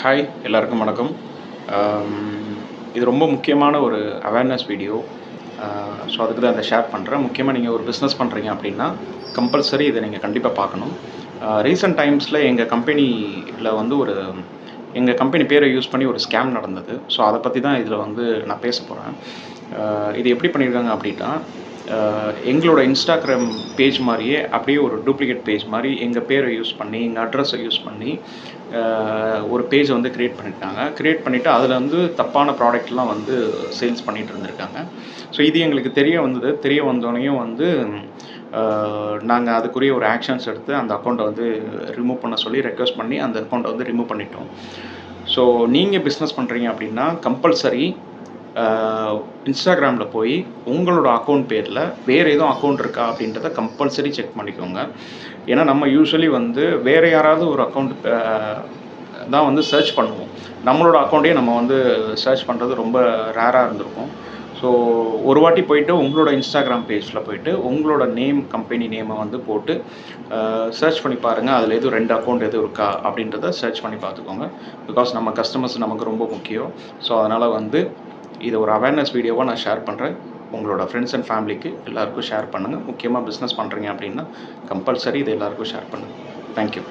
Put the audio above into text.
Hi எல்லாருக்கும் வணக்கம். இது ரொம்ப முக்கியமான ஒரு அவேர்னஸ் வீடியோ. ஸோ அதுக்கு தான் அதை ஷேர் பண்ணுறேன். முக்கியமாக நீங்கள் ஒரு பிஸ்னஸ் பண்ணுறீங்க அப்படின்னா கம்பல்சரி இதை நீங்கள் கண்டிப்பாக பார்க்கணும். ரீசெண்ட் டைம்ஸில் எங்கள் கம்பெனி பேரை யூஸ் பண்ணி ஒரு ஸ்கேம் நடந்தது. ஸோ அதை பற்றி தான் இதில் நான் பேச போகிறேன். இது எப்படி பண்ணியிருக்காங்க அப்படின்னா, எங்களோட இன்ஸ்டாகிராம் பேஜ் மாதிரியே அப்படியே ஒரு டூப்ளிகேட் பேஜ் மாதிரி எங்கள் பேரை யூஸ் பண்ணி, எங்கள் அட்ரஸை யூஸ் பண்ணி ஒரு பேஜை க்ரியேட் பண்ணியிருக்காங்க. க்ரியேட் பண்ணிவிட்டு அதில் தப்பான ப்ராடக்ட்லாம் சேல்ஸ் பண்ணிகிட்டு இருந்திருக்காங்க. ஸோ இது எங்களுக்கு தெரிய வந்தோடனையும் நாங்கள் அதுக்குரிய ஒரு ஆக்ஷன்ஸ் எடுத்து அந்த அக்கௌண்ட்டை ரிமூவ் பண்ண சொல்லி ரெக்வெஸ்ட் பண்ணி அந்த அக்கௌண்ட்டை ரிமூவ் பண்ணிட்டோம். ஸோ நீங்கள் பிஸ்னஸ் பண்ணுறீங்க அப்படின்னா கம்பல்சரி இன்ஸ்டாகிராமில் போய் உங்களோட அக்கௌண்ட் பேரில் வேறு எதுவும் அக்கௌண்ட் இருக்கா அப்படின்றத கம்பல்சரி செக் பண்ணிக்கோங்க. ஏன்னா நம்ம யூஸ்வலி வேறு யாராவது ஒரு அக்கௌண்ட் தான் சர்ச் பண்ணுவோம். நம்மளோட அக்கௌண்ட்டையே நம்ம சர்ச் பண்ணுறது ரொம்ப ரேராக இருந்திருக்கும். ஸோ ஒரு வாட்டி போய்ட்டு உங்களோட இன்ஸ்டாகிராம் பேஜில் போய்ட்டு உங்களோட கம்பெனி நேமை போட்டு சர்ச் பண்ணி பாருங்கள். அதில் எதுவும் 2 அக்கௌண்ட் எதுவும் இருக்கா அப்படின்றத சர்ச் பண்ணி பார்த்துக்கோங்க. பிகாஸ் நம்ம கஸ்டமர்ஸ் நமக்கு ரொம்ப முக்கியம். ஸோ அதனால் இதை ஒரு அவேர்னஸ் வீடியோவாக நான் ஷேர் பண்ணுறேன். உங்களோட ஃப்ரெண்ட்ஸ் அண்ட் ஃபேமிலிக்கு எல்லாருக்கும் ஷேர் பண்ணுங்கள். முக்கியமாக பிஸ்னஸ் பண்ணுறீங்க அப்படின்னா கம்பல்சரி இதை எல்லாருக்கும் ஷேர் பண்ணுங்கள். தேங்க்யூ.